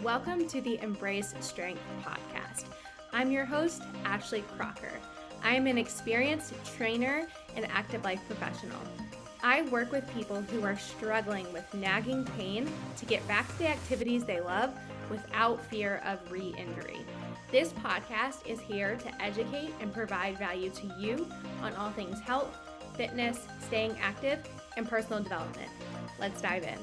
Welcome to the Embrace Strength podcast. I'm your host, Ashley Crocker. I am an experienced trainer and active life professional. I work with people who are struggling with nagging pain to get back to the activities they love without fear of re-injury. This podcast is here to educate and provide value to you on all things health, fitness, staying active, and personal development. Let's dive in.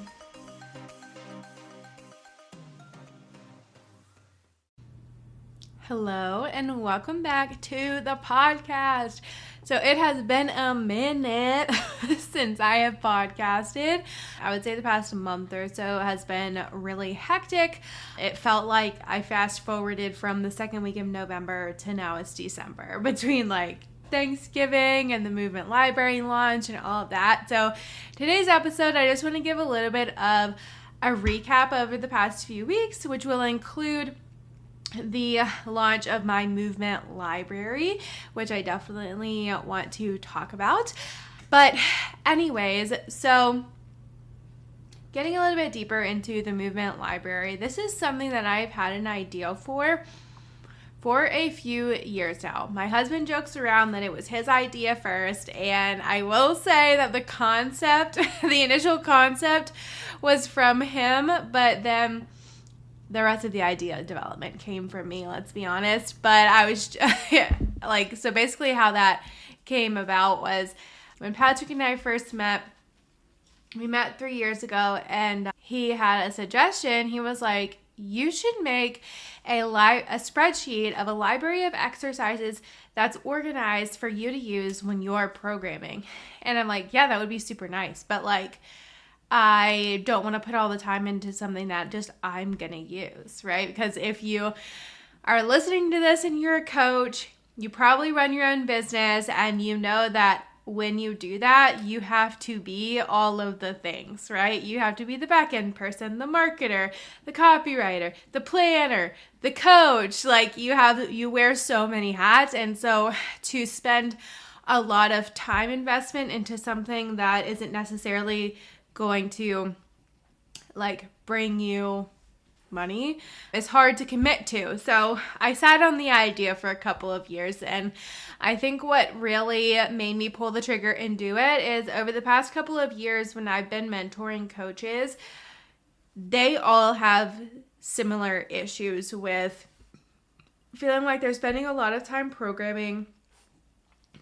Hello and welcome back to the podcast. So it has been a minute since I have podcasted. I would say the past month or so has been really hectic. It felt like I fast forwarded from the second week of November to now it's December, between Thanksgiving and the Movement Library launch and all of that. So today's episode, I just want to give a little bit of a recap over the past few weeks, which will include the launch of my Movement Library, which I definitely want to talk about. But anyways, so getting a little bit deeper into the Movement Library, this is something that I've had an idea for a few years now. My husband jokes around that it was his idea first, and I will say that the concept, the initial concept was from him, but then the rest of the idea development came from me, let's be honest. But I was so basically how that came about was when Patrick and I first met. We met 3 years ago, and he had a suggestion. He was like, you should make a spreadsheet of a library of exercises that's organized for you to use when you're programming. And I'm like, yeah, that would be super nice. But I don't want to put all the time into something that just I'm going to use, right? Because if you are listening to this and you're a coach, you probably run your own business, and you know that when you do that, you have to be all of the things, right? You have to be the back-end person, the marketer, the copywriter, the planner, the coach. You wear so many hats. And so to spend a lot of time investment into something that isn't necessarily going to bring you money is hard to commit to. So I sat on the idea for a couple of years, and I think what really made me pull the trigger and do it is over the past couple of years when I've been mentoring coaches, they all have similar issues with feeling like they're spending a lot of time programming,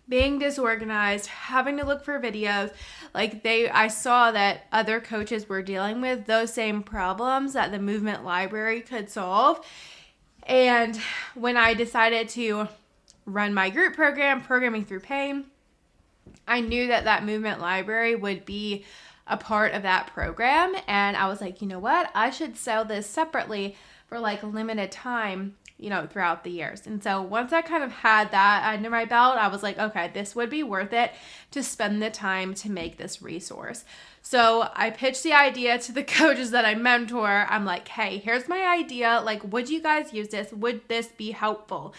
being disorganized, having to look for videos. I saw that other coaches were dealing with those same problems that the Movement Library could solve. And when I decided to run my group program, Programming Through Pain, I knew that Movement Library would be a part of that program. And I was like, you know what? I should sell this separately for a limited time, throughout the years. And so once I kind of had that under my belt, I was like, okay, this would be worth it to spend the time to make this resource. So I pitched the idea to the coaches that I mentor. I'm like, hey, here's my idea. Would you guys use this? Would this be helpful?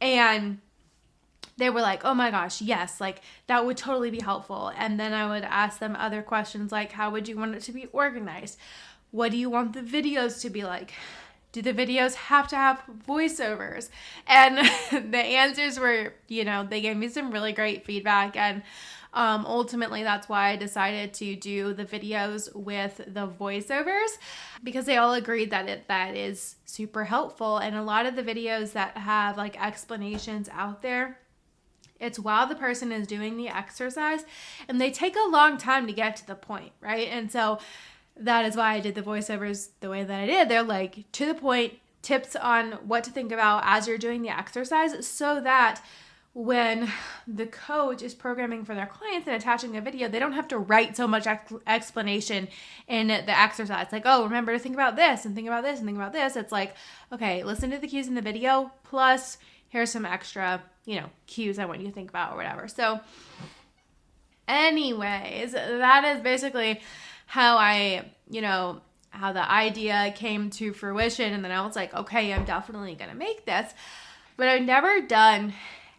And they were like, oh my gosh, yes, that would totally be helpful. And then I would ask them other questions like, how would you want it to be organized? What do you want the videos to be like? Do the videos have to have voiceovers? And the answers were, they gave me some really great feedback. And ultimately, that's why I decided to do the videos with the voiceovers, because they all agreed that that is super helpful. And a lot of the videos that have explanations out there, it's while the person is doing the exercise, and they take a long time to get to the point, right? And so that is why I did the voiceovers the way that I did. They're to the point, tips on what to think about as you're doing the exercise, so that when the coach is programming for their clients and attaching a video, they don't have to write so much explanation in the exercise. Remember to think about this and think about this and think about this. It's okay, listen to the cues in the video, plus here's some extra, cues I want you to think about or whatever. So anyways, that is basically how how the idea came to fruition. And then I was like, okay, I'm definitely going to make this. But I've never done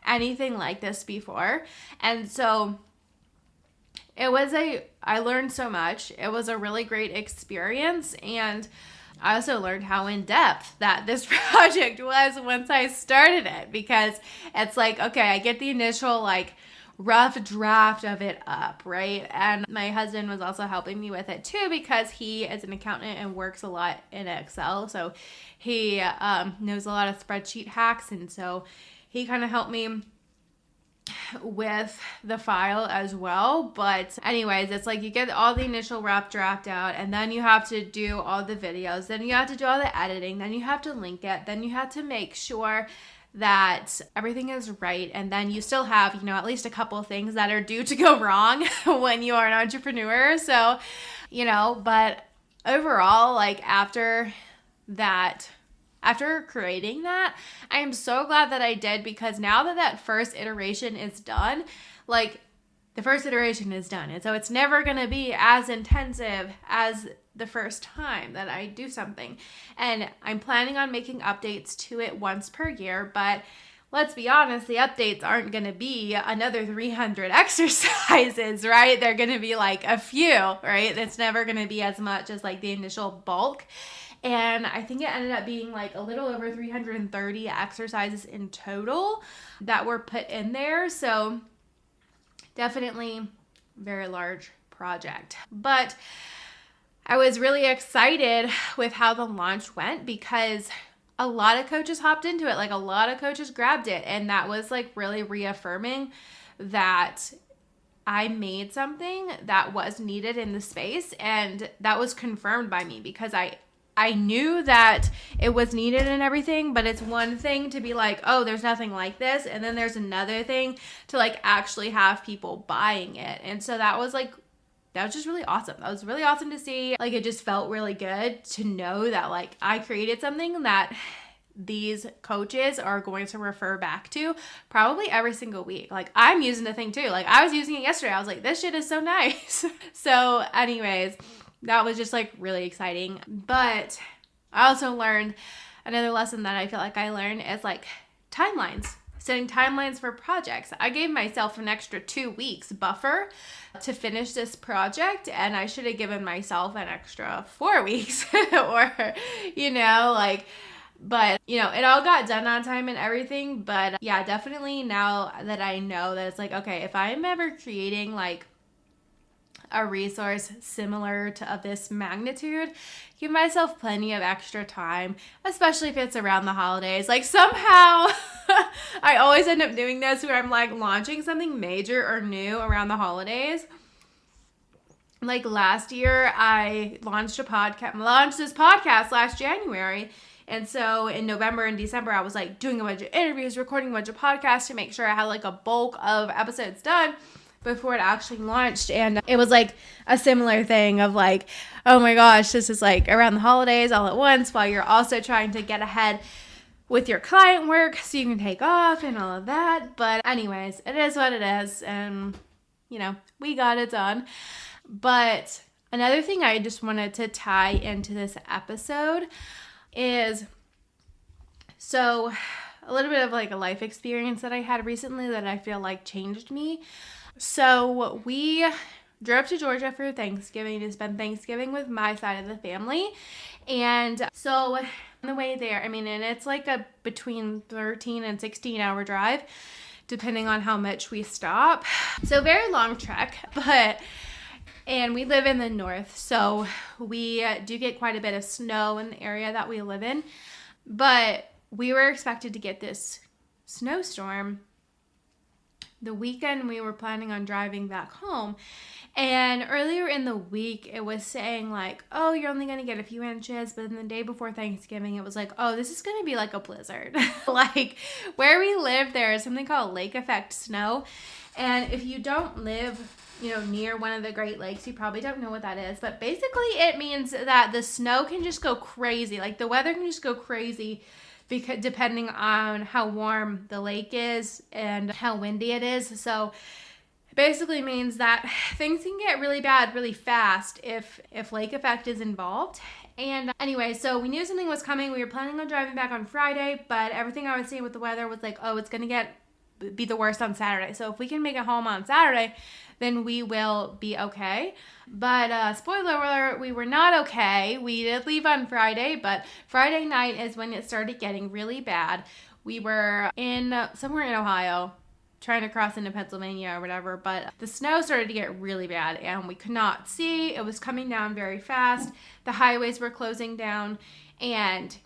anything like this before. And so I learned so much. It was a really great experience. And I also learned how in depth that this project was once I started it, because it's like, okay, I get the initial like rough draft of it up, right? And my husband was also helping me with it too, because he is an accountant and works a lot in Excel. So he knows a lot of spreadsheet hacks. And so he kind of helped me with the file as well. But anyways, it's like you get all the initial rough draft out, and then you have to do all the videos, then you have to do all the editing, then you have to link it, then you have to make sure that everything is right, and then you still have, you know, at least a couple of things that are due to go wrong when you are an entrepreneur. So, you know, but overall, like after creating that, I am so glad that I did, because now that first iteration is done, like the first iteration is done. And so it's never going to be as intensive as the first time that I do something. And I'm planning on making updates to it once per year, but let's be honest, the updates aren't going to be another 300 exercises, right? They're going to be like a few, right? It's never going to be as much as like the initial bulk. And I think it ended up being like a little over 330 exercises in total that were put in there. So definitely very large project. But I was really excited with how the launch went, because a lot of coaches hopped into it. Like a lot of coaches grabbed it. And that was like really reaffirming that I made something that was needed in the space. And that was confirmed by me, because I knew that it was needed and everything, but it's one thing to be like, oh, there's nothing like this. And then there's another thing to like actually have people buying it. And so that was just really awesome. That was really awesome to see. Like, it just felt really good to know that like I created something that these coaches are going to refer back to probably every single week. Like, I'm using the thing too. Like, I was using it yesterday. I was like, this shit is so nice. So anyways, that was just like really exciting. But I also learned another lesson that I feel like I learned is like timelines, setting timelines for projects. I gave myself an extra 2 weeks buffer to finish this project, and I should have given myself an extra 4 weeks or, you know, like, but you know, it all got done on time and everything. But yeah, definitely now that I know that it's like, okay, if I'm ever creating like a resource similar to of this magnitude, give myself plenty of extra time, especially if it's around the holidays. Like somehow I always end up doing this where I'm like launching something major or new around the holidays. Like last year I launched this podcast last January. And so in November and December, I was like doing a bunch of interviews, recording a bunch of podcasts to make sure I had like a bulk of episodes done before it actually launched. And it was like a similar thing of like, oh my gosh, this is like around the holidays all at once, while you're also trying to get ahead with your client work so you can take off and all of that. But anyways, it is what it is. And you know, we got it done. But another thing I just wanted to tie into this episode is, so a little bit of like a life experience that I had recently that I feel like changed me. So we drove to Georgia for Thanksgiving to spend Thanksgiving with my side of the family. And so on the way there, I mean, and it's like a between 13 and 16 hour drive, depending on how much we stop. So very long trek, and we live in the north, so we do get quite a bit of snow in the area that we live in. But we were expected to get this snowstorm the weekend we were planning on driving back home. And earlier in the week, it was saying like, oh, you're only going to get a few inches. But then the day before Thanksgiving, it was like, oh, this is going to be like a blizzard. Like where we live, there is something called lake effect snow. And if you don't live, you know, near one of the Great Lakes, you probably don't know what that is. But basically it means that the snow can just go crazy. Like the weather can just go crazy, because depending on how warm the lake is and how windy it is. So it basically means that things can get really bad really fast if lake effect is involved. And anyway, so we knew something was coming. We were planning on driving back on Friday, but everything I was seeing with the weather was like, oh, it's going to get be the worst on Saturday. So if we can make it home on Saturday, then we will be okay. But spoiler alert, we were not okay. We did leave on Friday, but Friday night is when it started getting really bad. We were somewhere in Ohio, trying to cross into Pennsylvania or whatever, but the snow started to get really bad and we could not see. It was coming down very fast. The highways were closing down and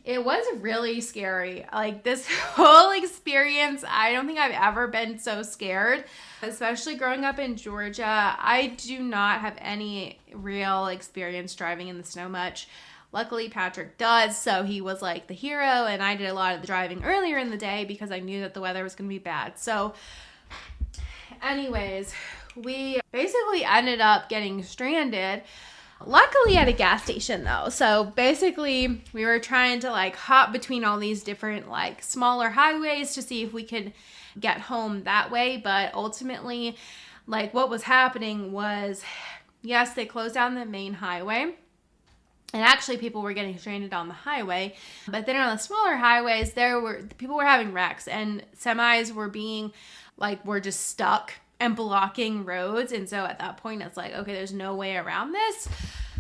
it was really scary. Like, this whole experience, I don't think I've ever been so scared, especially growing up in Georgia. I do not have any real experience driving in the snow much. Luckily, Patrick does, so he was like the hero, and I did a lot of the driving earlier in the day because I knew that the weather was going to be bad. So anyways, we basically ended up getting stranded. Luckily at a gas station though. So basically we were trying to like hop between all these different like smaller highways to see if we could get home that way. But ultimately, like, what was happening was, yes, they closed down the main highway. And actually people were getting stranded on the highway. But then on the smaller highways, people were having wrecks and semis were just stuck and blocking roads. And so at that point, it's like, okay, there's no way around this.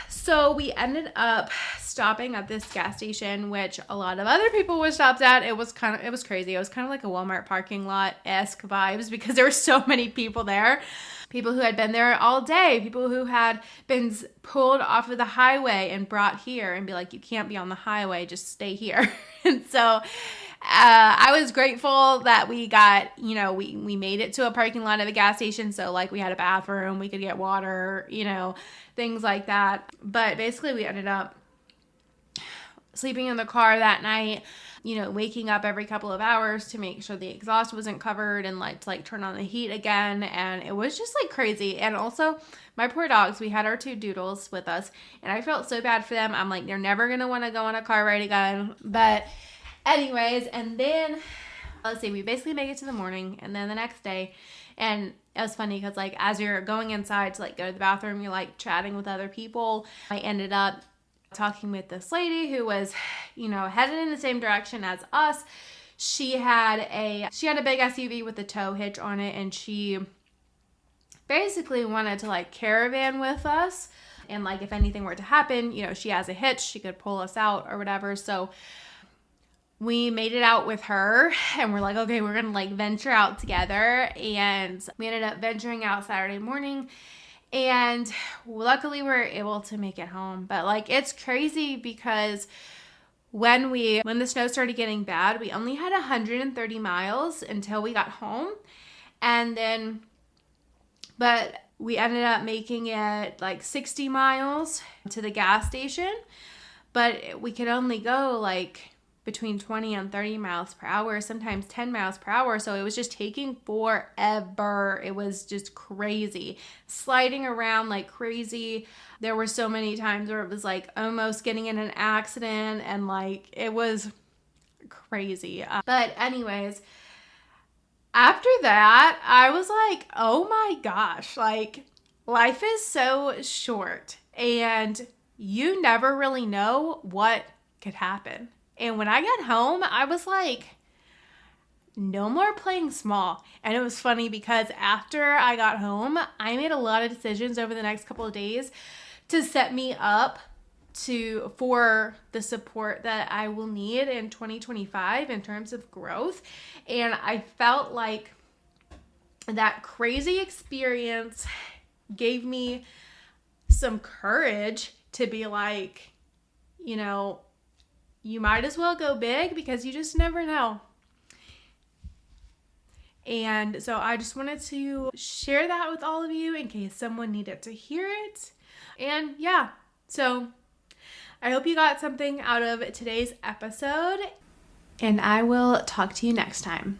So we ended up stopping at this gas station, which a lot of other people were stopped at. It was crazy. It was kind of like a Walmart parking lot-esque vibes because there were so many people there. People who had been there all day, people who had been pulled off of the highway and brought here and be like, you can't be on the highway, just stay here. And so I was grateful that we got, we made it to a parking lot of a gas station. So like we had a bathroom, we could get water, things like that. But basically we ended up sleeping in the car that night, waking up every couple of hours to make sure the exhaust wasn't covered and to turn on the heat again. And it was just like crazy. And also my poor dogs, we had our 2 doodles with us and I felt so bad for them. I'm like, they're never going to want to go on a car ride again. But anyways, and then let's see, we basically make it to the morning and then the next day. And it was funny because like as you're going inside to go to the bathroom, you're like chatting with other people. I ended up talking with this lady who was, headed in the same direction as us. She had a big SUV with a tow hitch on it, and she basically wanted to caravan with us. And if anything were to happen, she has a hitch, she could pull us out or whatever. So we made it out with her and we're like, okay, we're gonna venture out together. And we ended up venturing out Saturday morning. And luckily we were able to make it home. But it's crazy because when the snow started getting bad, we only had 130 miles until we got home. And then, but we ended up making it 60 miles to the gas station. But we could only go between 20 and 30 miles per hour, sometimes 10 miles per hour. So it was just taking forever. It was just crazy. Sliding around like crazy. There were so many times where it was almost getting in an accident and it was crazy. But anyways, after that, I was like, oh my gosh, life is so short and you never really know what could happen. And when I got home, I was like, no more playing small. And it was funny because after I got home, I made a lot of decisions over the next couple of days to set me up for the support that I will need in 2025 in terms of growth. And I felt like that crazy experience gave me some courage to be like, you might as well go big because you just never know. And so I just wanted to share that with all of you in case someone needed to hear it. And yeah, so I hope you got something out of today's episode, and I will talk to you next time.